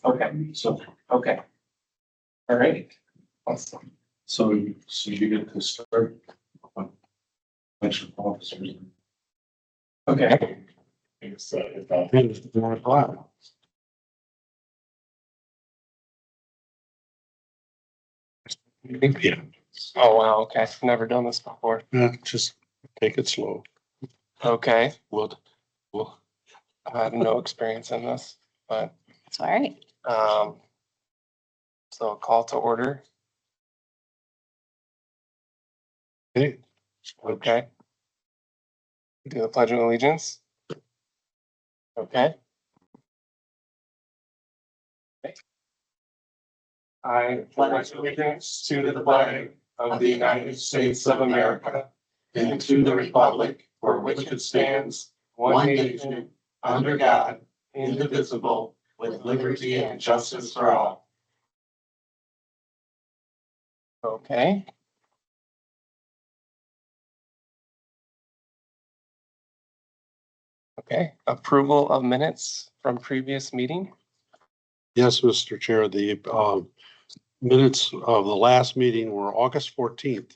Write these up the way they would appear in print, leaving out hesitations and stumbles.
Okay, so, okay. All right. Awesome. So you get to start. Election officers. Okay, It's it's 4 o'clock. Yeah, oh wow, okay, I've never done this before. just take it slow. Okay, We'll, I have no experience in this, but, It's all right. so a call to order, okay. okay? Do the pledge of allegiance. Okay. I pledge allegiance to the flag of the United States of America and to the republic for which it stands, one nation, under God, indivisible, with liberty and justice for all. Okay. Okay, approval of minutes from previous meeting. Yes, Mr. Chair, the minutes of the last meeting were August 14th,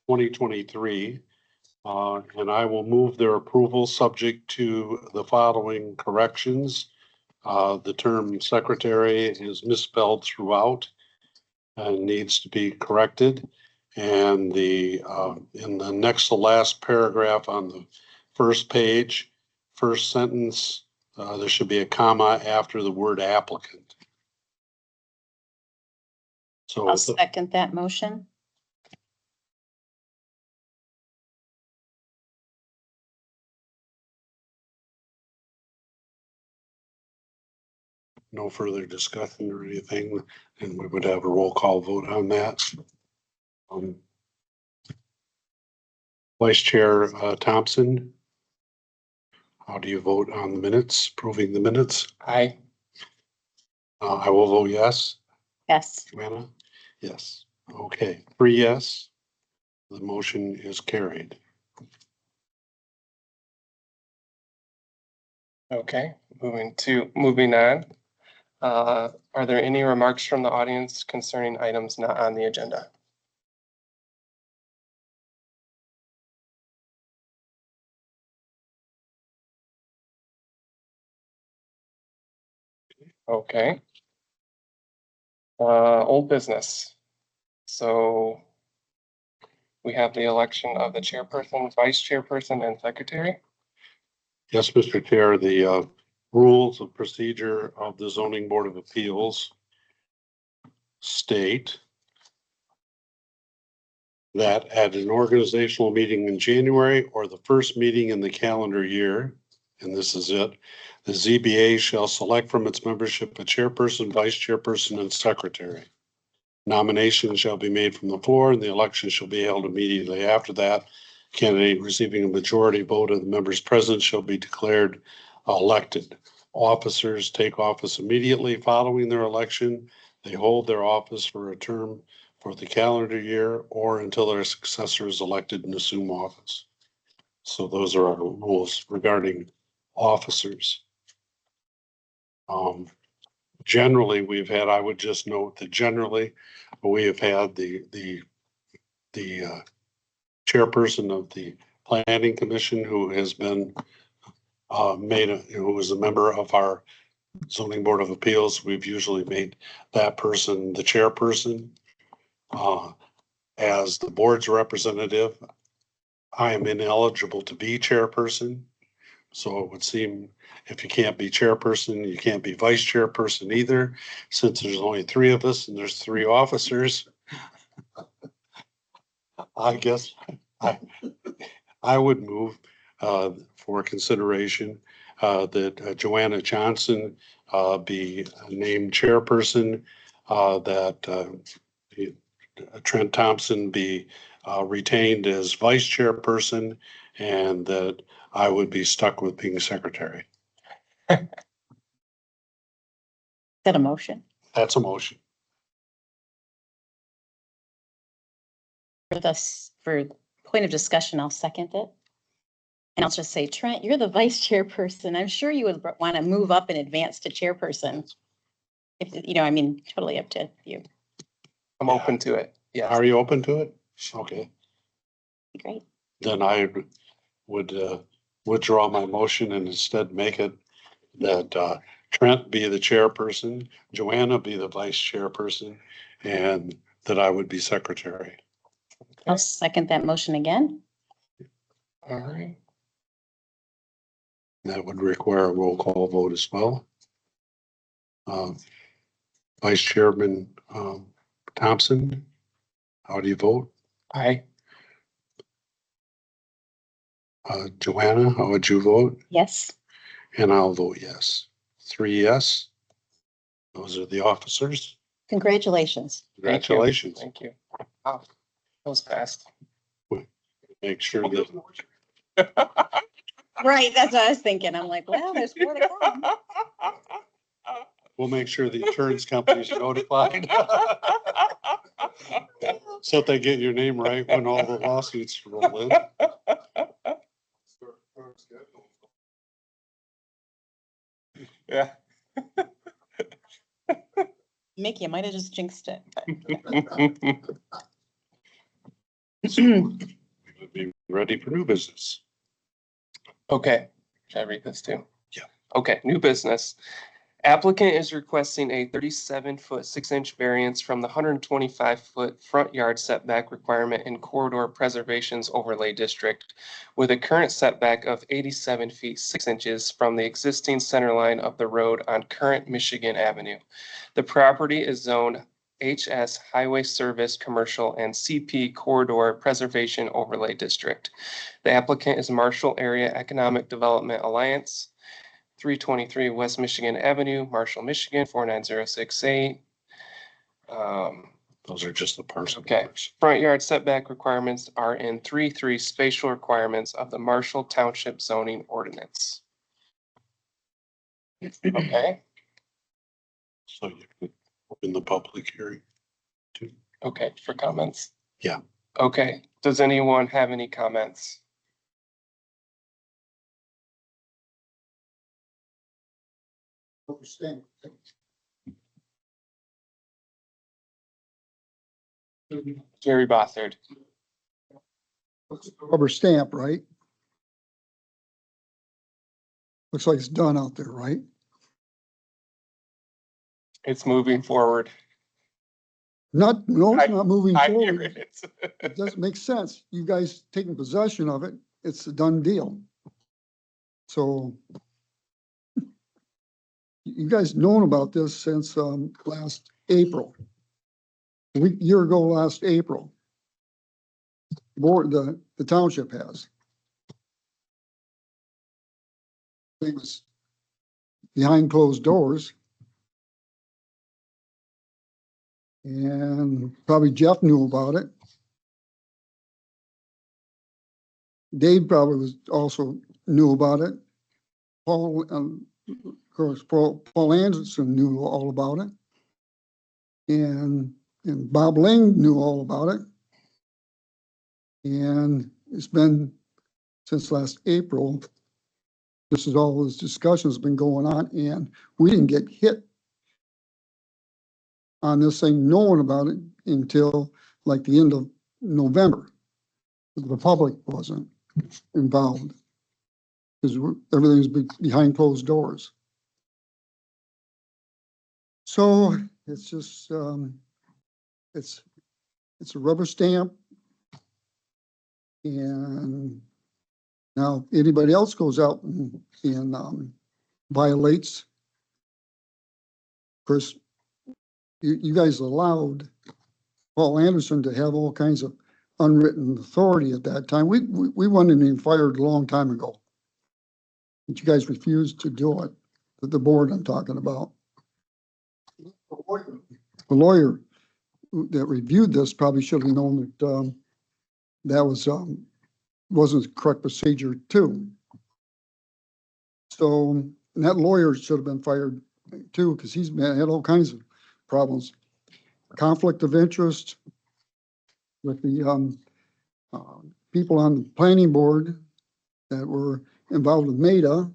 2023. And I will move their approval subject to the following corrections. The term secretary is misspelled throughout and needs to be corrected. And in the next to last paragraph on the first page, first sentence, there should be a comma after the word applicant. So I'll second that motion. no further discussion or anything, and we would have a roll call vote on that. Vice Chair Thompson, how do you vote on the minutes, approving the minutes? Aye. I will vote yes. Yes. Joanna? Yes. Okay, 3 yes. The motion is carried. Okay, moving on. Are there any remarks from the audience concerning items not on the agenda? Okay. Old business. So we have the election of the chairperson, vice chairperson, and secretary. Yes, Mr. Chair, the rules of procedure of the Zoning Board of Appeals state that at an organizational meeting in January or the first meeting in the calendar year, and this is it, the ZBA shall select from its membership a chairperson, vice chairperson, and secretary. Nominations shall be made from the floor and the election shall be held immediately after that. Candidate receiving a majority vote of the members present shall be declared elected. Officers take office immediately following their election. They hold their office for a term for the calendar year or until their successor is elected and assume office. So those are our rules regarding officers. Generally, I would just note that generally, we have had the chairperson of the planning commission who has been who was a member of our zoning board of appeals. We've usually made that person the chairperson. As the board's representative, I am ineligible to be chairperson. So it would seem if you can't be chairperson, you can't be vice chairperson either. Since there's only 3 of us and there's 3 officers, I guess I would move for consideration that Joanna Johnson be named chairperson, that Trent Thompson be retained as vice chairperson, and that I would be stuck with being secretary. Is that a motion? That's a motion. For point of discussion, I'll second it. And I'll just say, Trent, you're the vice chairperson. I'm sure you would want to move up in advance to chairperson. If, you know, I mean, totally up to you. I'm open to it. Yes. Are you open to it? Okay, Be great. then I would withdraw my motion and instead make it that Trent be the chairperson, Joanna be the vice chairperson, and that I would be secretary. I'll second that motion again. All right. That would require a roll call vote as well. Vice Chairman Thompson, how do you vote? Aye. Joanna, how would you vote? Yes. And I'll vote yes. 3 yes. Those are the officers. Congratulations. Thank you. Congratulations. Thank you. Wow, that was fast. Make sure that Right, that's what I was thinking. I'm like, well, there's more to come. we'll make sure the insurance company's notified. So that they get your name right when all the lawsuits roll in. Yeah. Mickey, I might have just jinxed it. We would be ready for new business. Okay, should I read this too? Yeah. Okay, new business. Applicant is requesting a 37-foot 6-inch variance from the 125-foot front yard setback requirement in Corridor Preservation's Overlay District with a current setback of 87 feet 6 inches from the existing center line of the road on current Michigan Avenue. The property is zoned HS Highway Service Commercial and CP Corridor Preservation Overlay District. The applicant is Marshall Area Economic Development Alliance, 323 West Michigan Avenue, Marshall, Michigan, 49068. Those are just the parcel Okay. numbers. Front yard setback requirements are in 3.3 spatial requirements of the Marshall Township zoning ordinance. Okay, So you could open the public hearing. okay, for comments? Yeah. Okay, does anyone have any comments? Jerry Bothard. Rubber stamp, right? Looks like it's done out there, right? It's moving forward. No, it's not moving I hear forward. it. It doesn't make sense. You guys taking possession of it, it's a done deal. So you guys known about this since last April. Year ago, last April. The township has. It was behind closed doors. And probably Jeff knew about it. Dave probably was also knew about it. Paul, of course, Paul Anderson knew all about it. And Bob Lang knew all about it. And it's been since last April. This is all this discussion's been going on, and we didn't get hit on this thing knowing about it until like the end of November. The public wasn't involved because everything's behind closed doors. So it's just, it's a rubber stamp. And now anybody else goes out and violates, of course, you guys allowed Paul Anderson to have all kinds of unwritten authority at that time. We wanted him fired a long time ago. But you guys refused to do it. The board I'm talking about. The lawyer that reviewed this probably should have known that that was wasn't the correct procedure too. So that lawyer should have been fired too, because he's had all kinds of problems. Conflict of interest with the people on the planning board that were involved with MEDA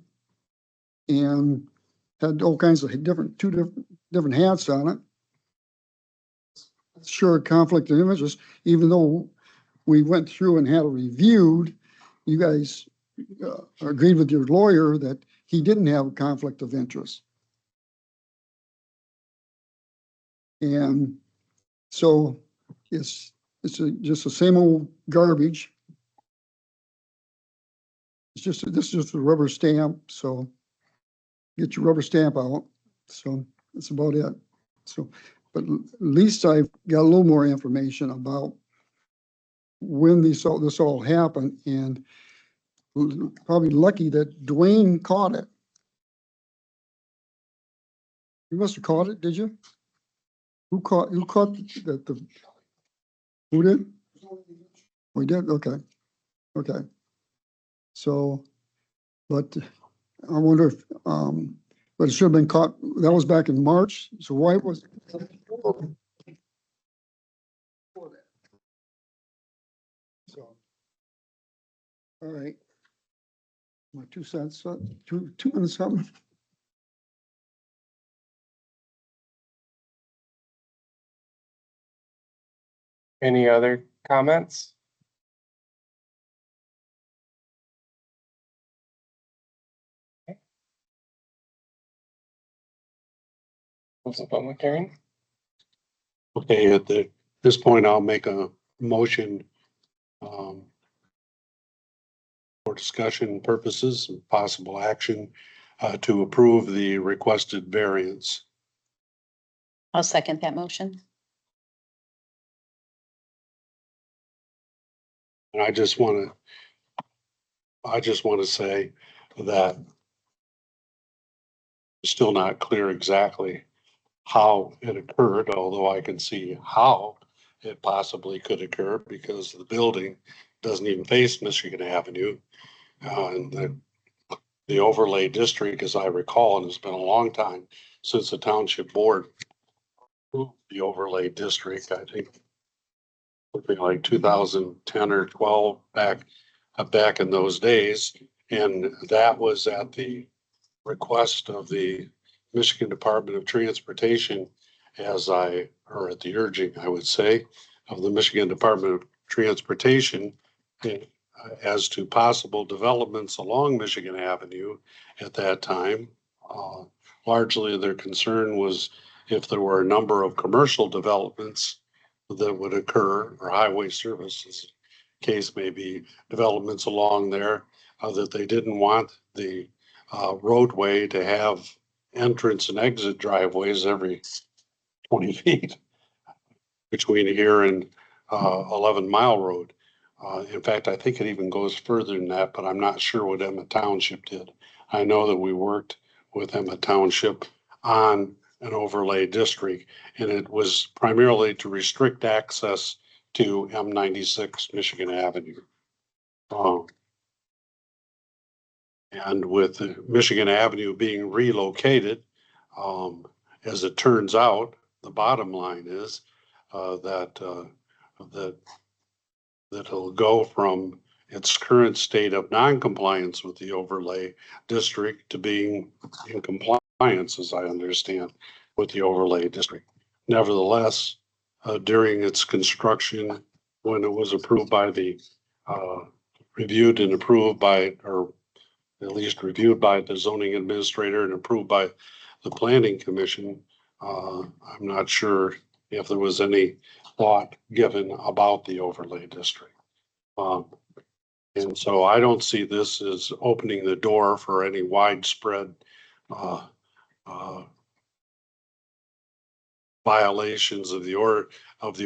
and had all kinds of two different different hats on it. Sure, conflict of interest, even though we went through and had it reviewed, you guys agreed with your lawyer that he didn't have a conflict of interest. And so it's just the same old garbage. This is just a rubber stamp, so get your rubber stamp out. So that's about it. So, but at least I've got a little more information about when this all happened, and probably lucky that Dwayne caught it. You must have caught it, did you? Who caught the, who did? We did, okay, okay. So, but I wonder if, but it should have been caught, that was back in March, so why was? So, all right. My 2 cents, 2 minutes something. Any other comments? Close the public hearing. Okay, at this point, I'll make a motion for discussion purposes and possible action to approve the requested variance. I'll second that motion. And I just want to say that it's still not clear exactly how it occurred, although I can see how it possibly could occur because the building doesn't even face Michigan Avenue. And the overlay district, as I recall, and it's been a long time since the township board approved the overlay district, I think something like 2010 or 12 back in those days. And that was at the request of the Michigan Department of Transportation, or at the urging, I would say, of the Michigan Department of Transportation as to possible developments along Michigan Avenue at that time. Largely their concern was if there were a number of commercial developments that would occur, or highway services, case may be, developments along there, that they didn't want the roadway to have entrance and exit driveways every 20 feet between here and 11 Mile Road. In fact, I think it even goes further than that, but I'm not sure what Emmett Township did. I know that we worked with Emmett Township on an overlay district, and it was primarily to restrict access to M96 Michigan Avenue. And with Michigan Avenue being relocated, as it turns out, the bottom line is that it'll go from its current state of non-compliance with the overlay district to being in compliance, as I understand, with the overlay district. Nevertheless, during its construction, when it was approved by the reviewed and approved by, or at least reviewed by the zoning administrator and approved by the planning commission, I'm not sure if there was any thought given about the overlay district. And so I don't see this as opening the door for any widespread violations of the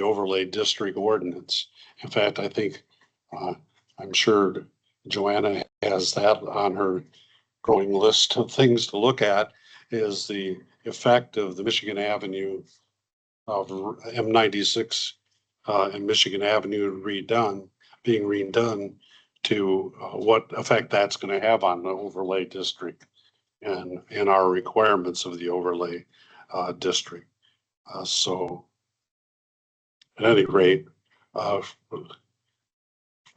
overlay district ordinance. In fact, I think I'm sure Joanna has that on her growing list of things to look at, is the effect of the Michigan Avenue of M96 and Michigan Avenue being redone to what effect that's going to have on the overlay district and our requirements of the overlay district. So at any rate,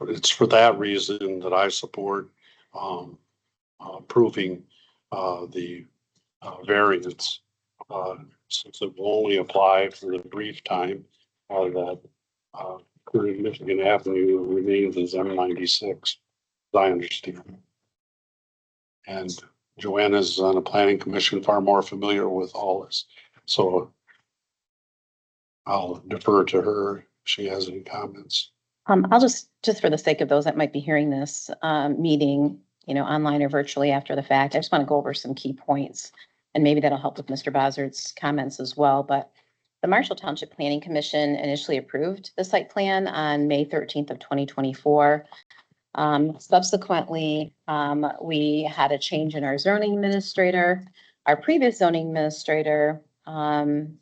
it's for that reason that I support approving the variance since it will only apply for the brief time, that, current Michigan Avenue remains as M96, as I understand. And Joanna's on the planning commission, far more familiar with all this. So I'll defer to her if she has any comments. I'll just for the sake of those that might be hearing this, meeting, online or virtually after the fact, I just want to go over some key points. And maybe that'll help with Mr. Bozzard's comments as well, but the Marshall Township Planning Commission initially approved the site plan on May 13th of 2024. Subsequently, we had a change in our zoning administrator. Our previous zoning administrator sent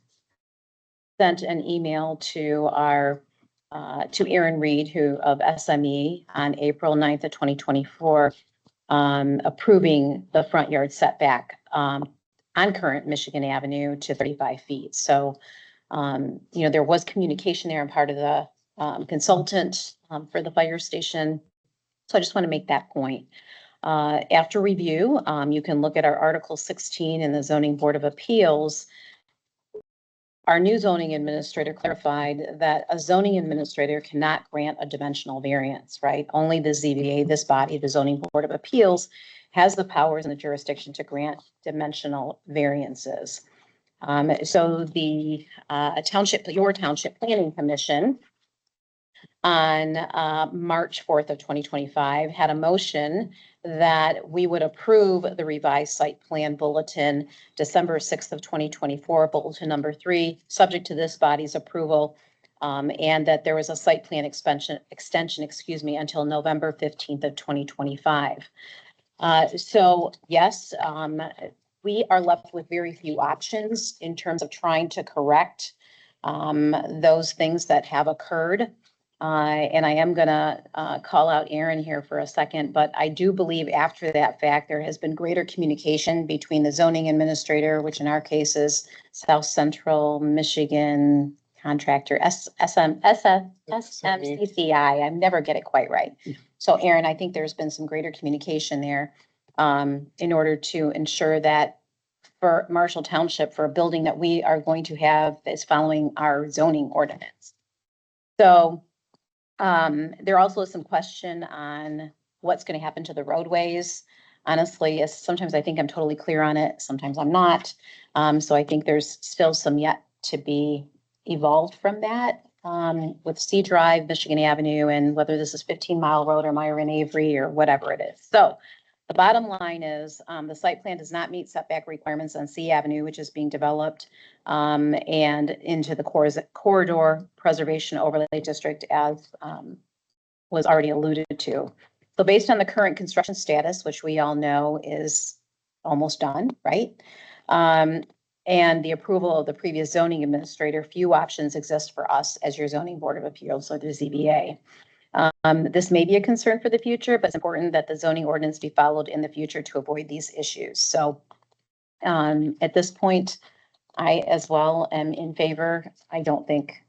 an email to to Aaron Reed, who of SME, on April 9th of 2024, approving the front yard setback on current Michigan Avenue to 35 feet. So, there was communication there on part of the consultant for the fire station. So I just want to make that point. After review, you can look at our Article 16 in the Zoning Board of Appeals. Our new zoning administrator clarified that a zoning administrator cannot grant a dimensional variance, right? Only the ZBA, this body, the Zoning Board of Appeals, has the powers and the jurisdiction to grant dimensional variances. So the your Township Planning Commission on March 4th of 2025 had a motion that we would approve the revised site plan bulletin December 6th of 2024, bulletin number 3, subject to this body's approval, and that there was a site plan extension, until November 15th of 2025. So yes, we are left with very few options in terms of trying to correct those things that have occurred. And I am gonna call out Aaron here for a second, but I do believe after that fact, there has been greater communication between the zoning administrator, which in our case is South Central Michigan Contractor, SMCCI. I never get it quite right. So Aaron, I think there's been some greater communication there in order to ensure that for Marshall Township, for a building that we are going to have that is following our zoning ordinance. So there also is some question on what's going to happen to the roadways. Honestly, sometimes I think I'm totally clear on it. Sometimes I'm not. So I think there's still some yet to be evolved from that with C Drive, Michigan Avenue, and whether this is 15 Mile Road or Myron Avery or whatever it is. So the bottom line is the site plan does not meet setback requirements on C Avenue, which is being developed and into the corridor preservation overlay district, as was already alluded to. So based on the current construction status, which we all know is almost done, right? And the approval of the previous zoning administrator, few options exist for us as your zoning board of appeals or the ZBA. This may be a concern for the future, but it's important that the zoning ordinance be followed in the future to avoid these issues. So at this point, I as well am in favor. I don't think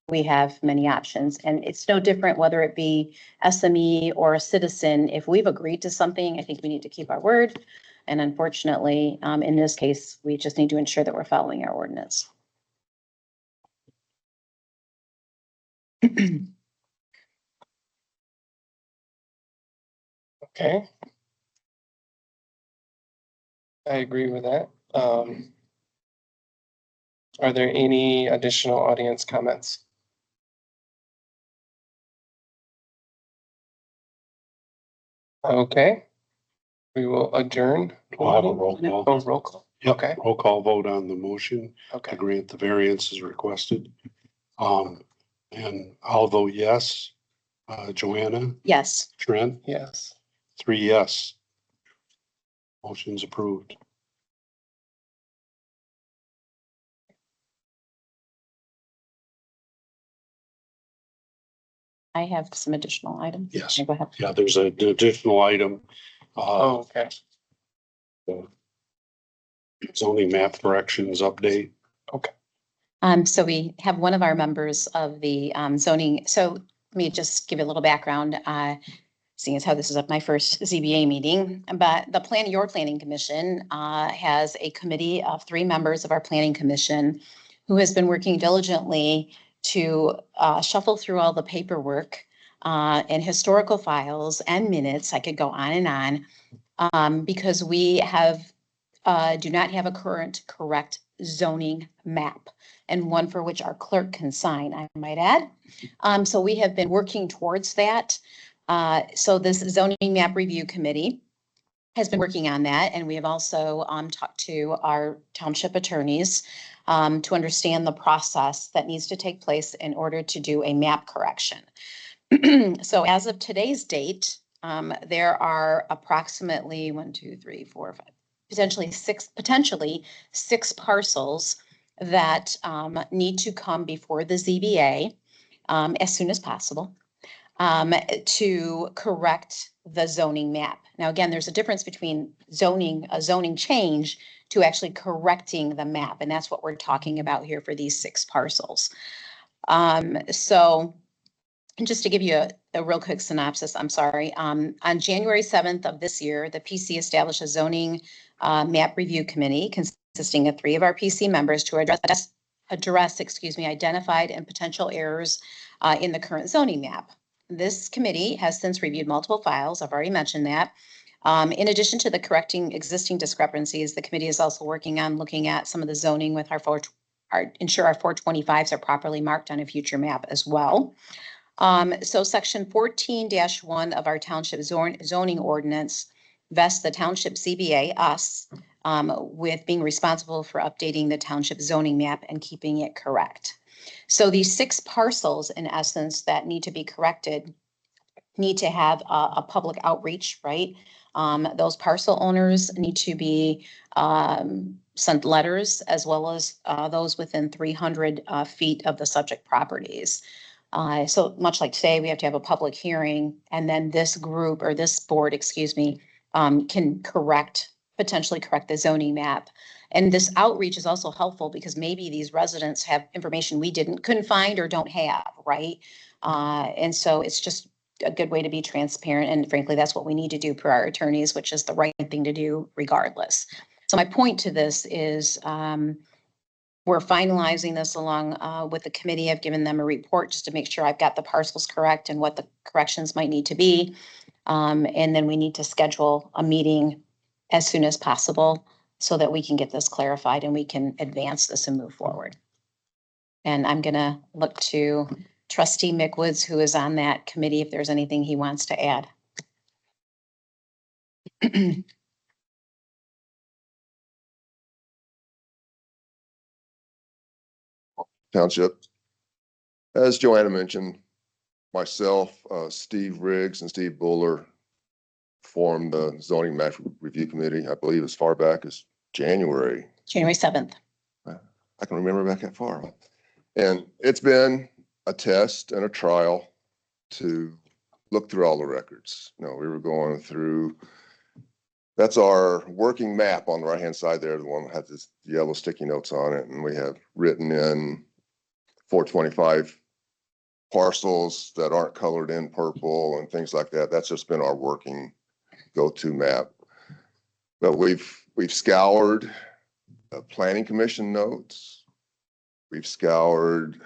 we have many options, and it's no different whether it be SME or a citizen. If we've agreed to something, I think we need to keep our word. And unfortunately, in this case, we just need to ensure that we're following our ordinance. Okay. I agree with that. Are there any additional audience comments? Okay. We will adjourn. We'll have a roll call. Oh, roll call. Yep, Okay. roll call vote on the motion to Okay. grant the variance as requested. And I'll vote yes. Joanna, Yes. Trent, Yes. 3 yes. Motion's approved. I have some additional items. Yes. Go ahead. Yeah, there's an additional item. Oh, okay. Zoning map corrections update. So we have one of our members of the zoning. So let me just give you a little background. seeing as how this is my first ZBA meeting, but your planning commission has a committee of 3 members of our planning commission who has been working diligently to shuffle through all the paperwork and historical files and minutes. I could go on and on because we do not have a current correct zoning map, and one for which our clerk can sign, I might add. So we have been working towards that. So this zoning map review committee has been working on that, and we have also talked to our township attorneys to understand the process that needs to take place in order to do a map correction. So as of today's date, there are approximately 1, 2, 3, 4, 5, potentially six parcels that need to come before the ZBA as soon as possible to correct the zoning map. Now, again, there's a difference between a zoning change to actually correcting the map, and that's what we're talking about here for these 6 parcels. So just to give you a real quick synopsis, I'm sorry. On January 7th of this year, the PC established a zoning map review committee consisting of 3 of our PC members to address identified and potential errors in the current zoning map. This committee has since reviewed multiple files. I've already mentioned that. In addition to the correcting existing discrepancies, the committee is also working on looking at some of the zoning with ensure our 425s are properly marked on a future map as well. So section 14-1 of our township zoning ordinance vests the township ZBA, us, with being responsible for updating the township zoning map and keeping it correct. So these 6 parcels, in essence, that need to be corrected need to have a public outreach, right? Those parcel owners need to be sent letters, as well as those within 300 feet of the subject properties. So much like today, we have to have a public hearing, and then this group, or this board, excuse me, can potentially correct the zoning map. And this outreach is also helpful because maybe these residents have information we couldn't find or don't have, right? And so it's just a good way to be transparent. And frankly, that's what we need to do per our attorneys, which is the right thing to do regardless. So my point to this is we're finalizing this along with the committee. I've given them a report just to make sure I've got the parcels correct and what the corrections might need to be. And then we need to schedule a meeting as soon as possible so that we can get this clarified and we can advance this and move forward. And I'm going to look to Trustee Mick Woods, who is on that committee, if there's anything he wants to add. Township. As Joanna mentioned, myself, Steve Riggs and Steve Buller formed the zoning map review committee, I believe as far back as January 7th. I can remember back that far. And it's been a test and a trial to look through all the records. We were going through, that's our working map on the right-hand side there, the one that has this yellow sticky notes on it. And we have written in 425 parcels that aren't colored in purple and things like that. That's just been our working go-to map. But we've scoured planning commission notes. We've scoured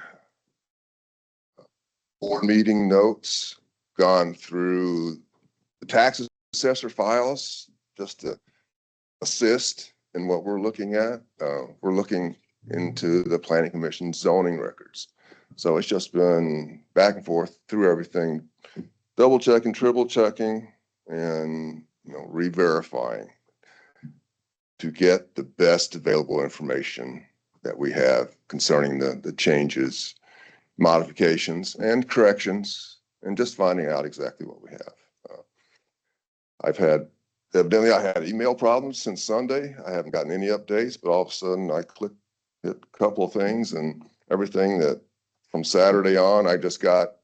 board meeting notes, gone through the tax assessor files just to assist in what we're looking at. We're looking into the planning commission zoning records. So it's just been back and forth through everything, double checking, triple checking, and re-verifying to get the best available information that we have concerning the changes, modifications, and corrections, and just finding out exactly what we have. Evidently I had email problems since Sunday. I haven't gotten any updates, but all of a sudden I hit a couple of things, and everything that from Saturday on, I just got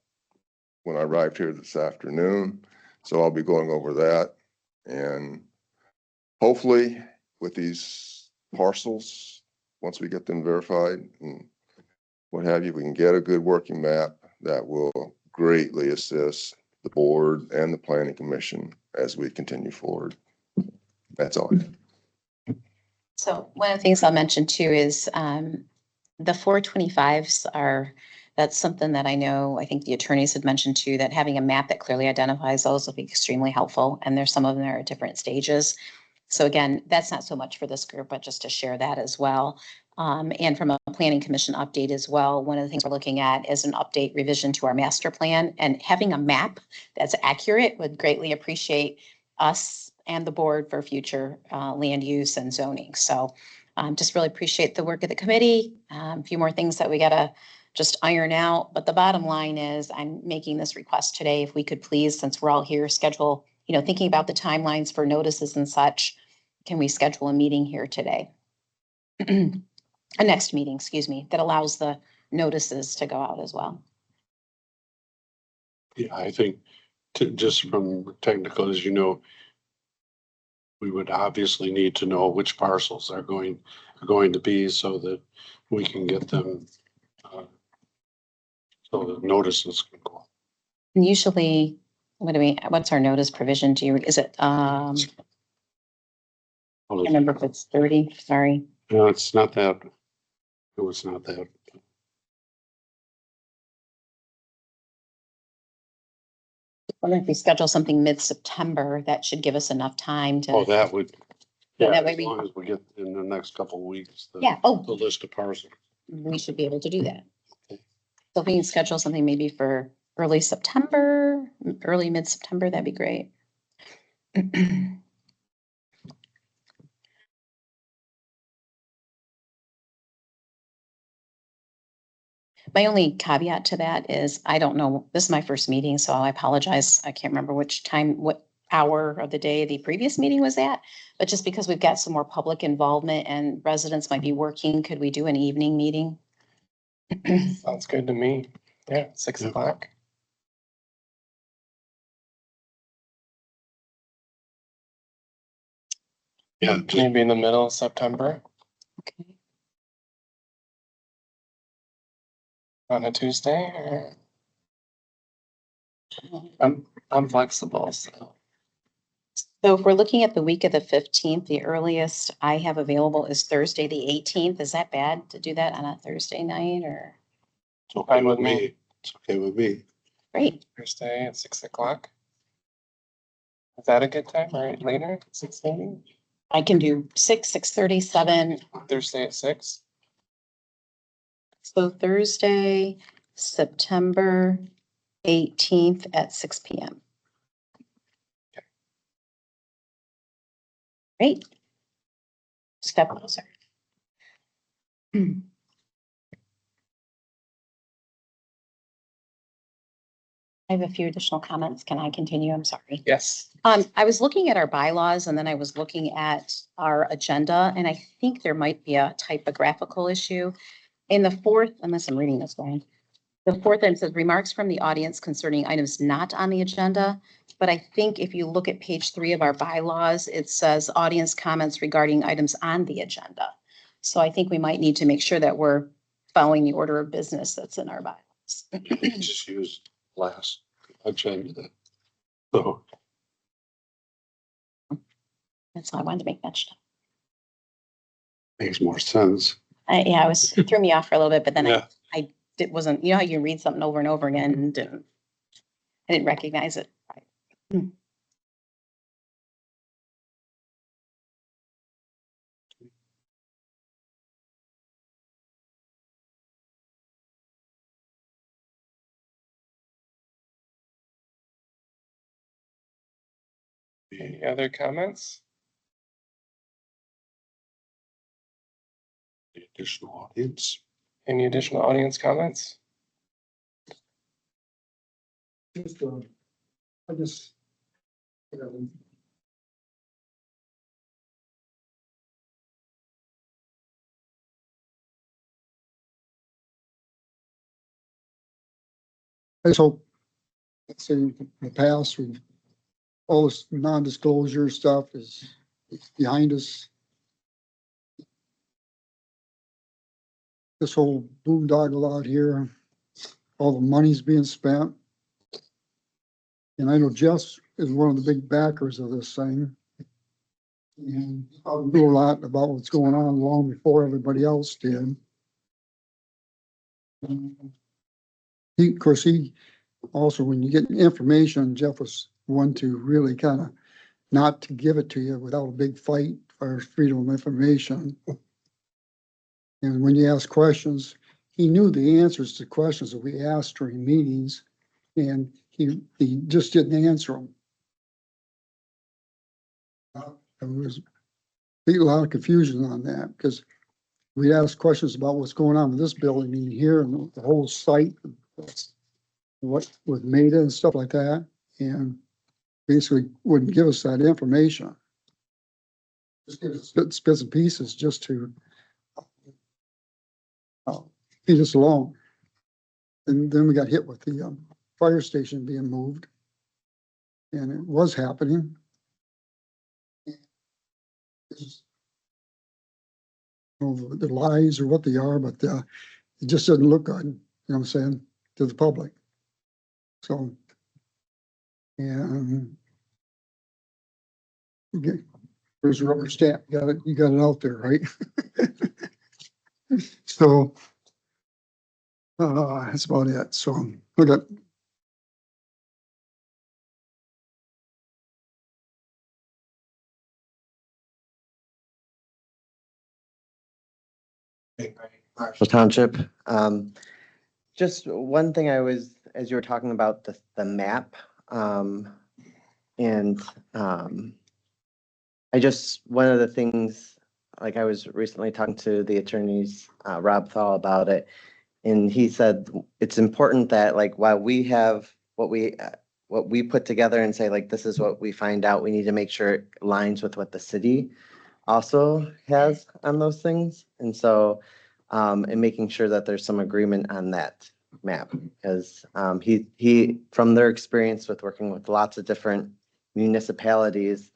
when I arrived here this afternoon. So I'll be going over that, and hopefully with these parcels, once we get them verified and what have you, we can get a good working map that will greatly assist the board and the planning commission as we continue forward. That's all. So one of the things I'll mention too is the 425s are, that's something that I think the attorneys had mentioned too, that having a map that clearly identifies those will be extremely helpful. And there's some of them that are at different stages. So again, that's not so much for this group, but just to share that as well. And from a planning commission update as well, one of the things we're looking at is an update revision to our master plan, and having a map that's accurate would greatly appreciate us and the board for future land use and zoning. So just really appreciate the work of the committee. A few more things that we gotta just iron out, but the bottom line is I'm making this request today. If we could please, since we're all here, schedule, thinking about the timelines for notices and such, can we schedule a meeting here today? A next meeting, excuse me, that allows the notices to go out as well. Yeah, I think just from technical, as you know, we would obviously need to know which parcels are going to be so that we can get them, so that notices can go. And usually, what's our notice provision? Is it, I can't remember if it's 30, sorry. No, it's not that. It was not that. Wonder if we schedule something mid-September, that should give us enough time to. Oh, that would, So yeah, that way as we- long as we get in the next couple of weeks. Yeah, The oh, list of parcels. we should be able to do that. Okay. So if we can schedule something maybe for early September, early mid-September, that'd be great. My only caveat to that is, I don't know, this is my first meeting, so I apologize. I can't remember what hour of the day the previous meeting was at. But just because we've got some more public involvement and residents might be working, could we do an evening meeting? Sounds good to me. Yeah, 6 Yeah. o'clock. Yeah, just, Maybe in the middle of September Okay. on a Tuesday, or I'm flexible, so. So if we're looking at the week of the 15th, the earliest I have available is Thursday, the 18th. Is that bad to do that on a Thursday night, or? it's okay Fine with with me. me. It's okay with me. Great. Thursday at 6 o'clock. Is that a good time, or later, 6:30? I can do 6:30, 7. Thursday at 6? So Thursday, September 18th at 6 PM. Great. Step closer. I have a few additional comments. Can I continue? I'm sorry. Yes. I was looking at our bylaws and then I was looking at our agenda, and I think there might be a typographical issue. In the fourth, unless I'm reading this wrong, the fourth end says remarks from the audience concerning items not on the agenda. But I think if you look at page 3 of our bylaws, it says audience comments regarding items on the agenda. So I think we might need to make sure that we're following the order of business that's in our bylaws. Just use last agenda. So, That's all I wanted to make mention of. makes more sense. Yeah, it threw me off for a little bit, but then Yeah. it wasn't, how you read something over and over again and I didn't recognize it. Any other comments? The additional audience. Any additional audience comments? Just, I just. I just hope, let's say in the past, all this non-disclosure stuff is behind us. This whole boondoggle out here, all the money's being spent. And I know Jess is one of the big backers of this thing. And knew a lot about what's going on long before everybody else did. Of course, he also, when you get information, Jeff was one to really kind of not to give it to you without a big fight for freedom of information. And when you ask questions, he knew the answers to questions that we asked during meetings, and he just didn't answer them. There was a lot of confusion on that, because we asked questions about what's going on with this building in here and the whole site, what with Meta and stuff like that, and basically wouldn't give us that information. Just give us bits and pieces just to feed us along. And then we got hit with the fire station being moved, and it was happening. The lies or what they are, but it just doesn't look good, you know what I'm saying, to the public. So, and okay, there's a rubber stamp. You got it out there, right? So, that's about it. So, okay. Marshall Township. Just one thing as you were talking about the map, and one of the things, like I was recently talking to the attorneys, Rob Thal about it, and he said it's important that like while we have what we put together and say like this is what we find out, we need to make sure it aligns with what the city also has on those things. And so and making sure that there's some agreement on that map, because he from their experience with working with lots of different municipalities,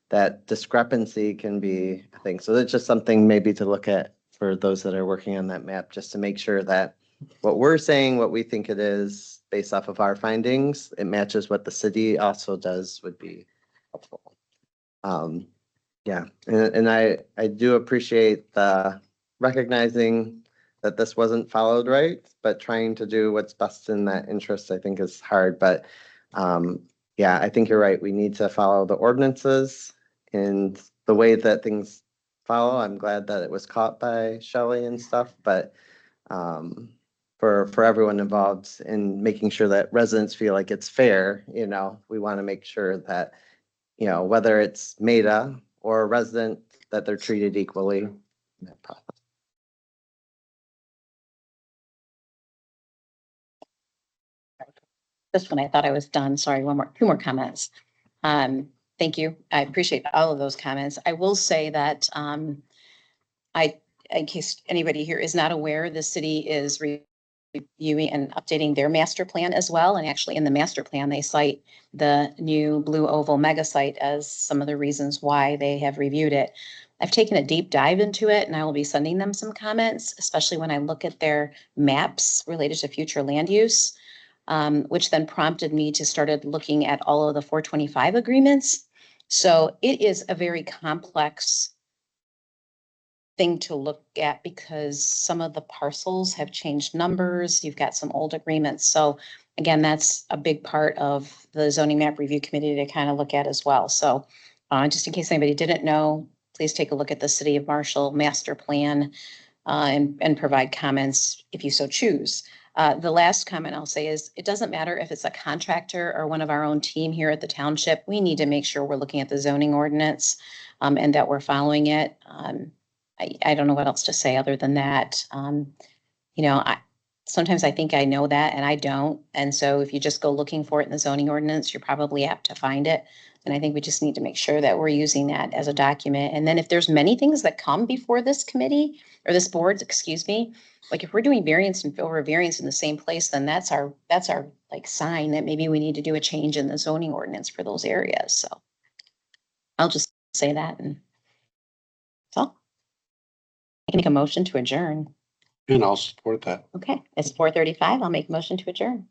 that discrepancy can be a thing. So that's just something maybe to look at for those that are working on that map, just to make sure that what we're saying, what we think it is based off of our findings, it matches what the city also does would be helpful. Yeah, and I do appreciate the recognizing that this wasn't followed right, but trying to do what's best in that interest, I think is hard. But yeah, I think you're right. We need to follow the ordinances and the way that things follow. I'm glad that it was caught by Shelley and stuff, but for everyone involved in making sure that residents feel like it's fair, you know, we want to make sure that, you know, whether it's Meta or a resident, that they're treated equally in that process. This one, I thought I was done. Sorry, two more comments. Thank you. I appreciate all of those comments. I will say that, in case anybody here is not aware, the city is reviewing and updating their master plan as well. And actually in the master plan, they cite the new Blue Oval mega site as some of the reasons why they have reviewed it. I've taken a deep dive into it, and I will be sending them some comments, especially when I look at their maps related to future land use, which then prompted me to started looking at all of the 425 agreements. So it is a very complex thing to look at because some of the parcels have changed numbers. You've got some old agreements. So again, that's a big part of the zoning map review committee to kind of look at as well. So just in case anybody didn't know, please take a look at the City of Marshall master plan and provide comments if you so choose. The last comment I'll say is it doesn't matter if it's a contractor or one of our own team here at the township. We need to make sure we're looking at the zoning ordinance and that we're following it. I don't know what else to say other than that. You know, sometimes I think I know that and I don't. And so if you just go looking for it in the zoning ordinance, you're probably apt to find it. And I think we just need to make sure that we're using that as a document. And then if there's many things that come before this committee or this board, excuse me, like if we're doing variance and over variance in the same place, then that's our like sign that maybe we need to do a change in the zoning ordinance for those areas. So I'll just say that and that's all. I can make a motion to adjourn. And I'll support that. Okay, it's 4:35. I'll make a motion to adjourn.